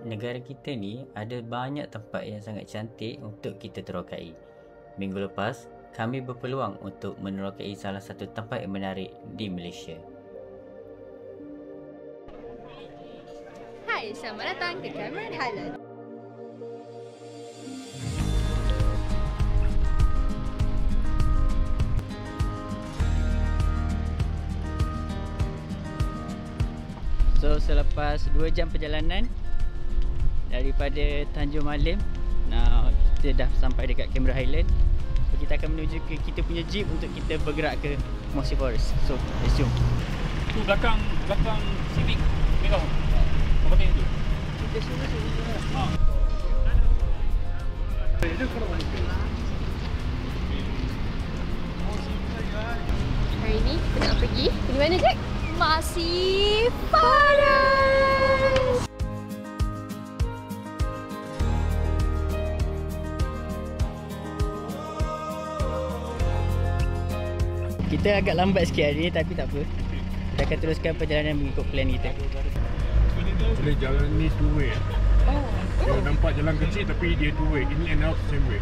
Negara kita ni ada banyak tempat yang sangat cantik untuk kita terokai. Minggu lepas, kami berpeluang untuk menerokai salah satu tempat yang menarik di Malaysia. Hai, selamat datang ke Cameron Highland. So selepas 2 jam perjalanan daripada Tanjung Malim, kita dah sampai dekat Cameron Highland. So kita akan menuju ke kita punya jeep untuk kita bergerak ke Mossy Forest. So let's jom. Tu belakang Civic Merah. Apa tadi tu? Kita semua Ha. Hari ni kita nak pergi mana Jack? Mossy Forest. Kita agak lambat sikit hari ni tapi tak apa. Kita akan teruskan perjalanan mengikut plan kita. Boleh jalan ni two way. Dia nampak jalan kecil tapi dia two way. In and out same way.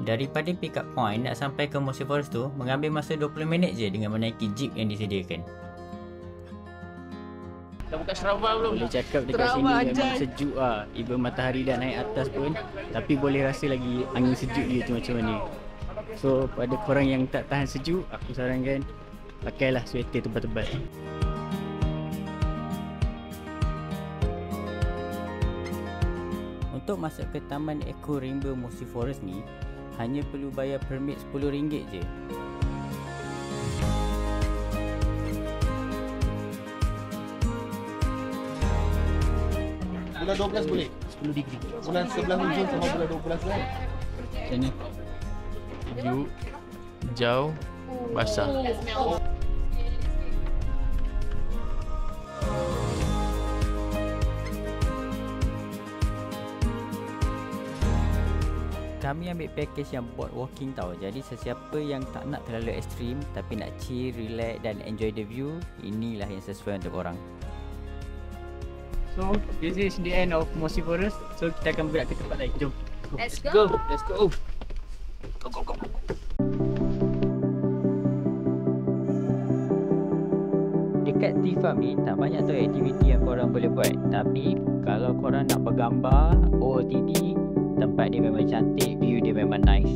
Daripada pick up point nak sampai ke Mossy Forest tu mengambil masa 20 minit je dengan menaiki jeep yang disediakan. Dah buka Sarawak belum? Boleh cakap dekat sini memang sejuk lah. Even matahari dah naik atas pun, tapi boleh rasa lagi angin sejuk dia tu macam mana. So pada korang yang tak tahan sejuk, aku sarankan pakailah sweater tebal-tebal. Untuk masuk ke Taman Eco Rainbow Mossy Forest ni hanya perlu bayar permit RM10 je. Bulan 12 boleh? 10 degree. Bulan 11 hujung sama bulan 12 kan? Macam ni. Sejuk, hijau, basah. Kami ambil package yang board walking tau. Jadi sesiapa yang tak nak terlalu ekstrim tapi nak chill, relax dan enjoy the view, inilah yang sesuai untuk korang. So, this is the end of Mossy Forest. So, kita akan bergerak ke tempat lain. Jom. Let's go. Let's go. Go. Dekat Tea Farm ni tak banyak tu aktiviti yang korang boleh buat. Tapi kalau korang nak bergambar OOTD, tempat dia memang cantik, view dia memang nice.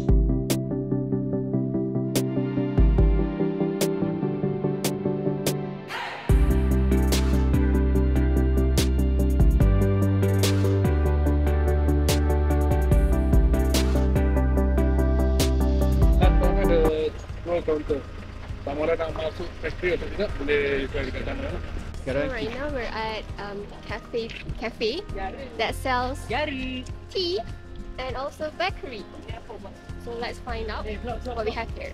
Counter. Sama ada nak masuk factory atau tidak boleh try dekat sana. Sekarang Right now we're at cafe that sells tea and also bakery. So let's find out what we have here.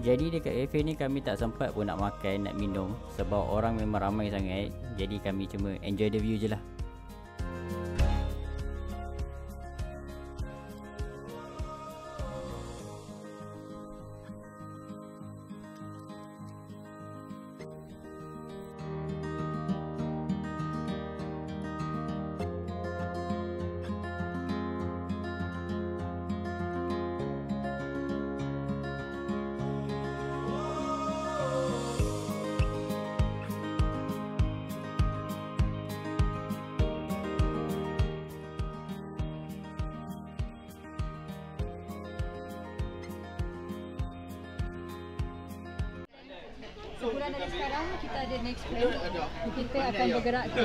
Jadi dekat cafe ni kami tak sempat pun nak makan, nak minum sebab orang memang ramai sangat. Jadi kami cuma enjoy the view je lah. Sebulan dari sekarang kita ada next plan. Kita akan bergerak ke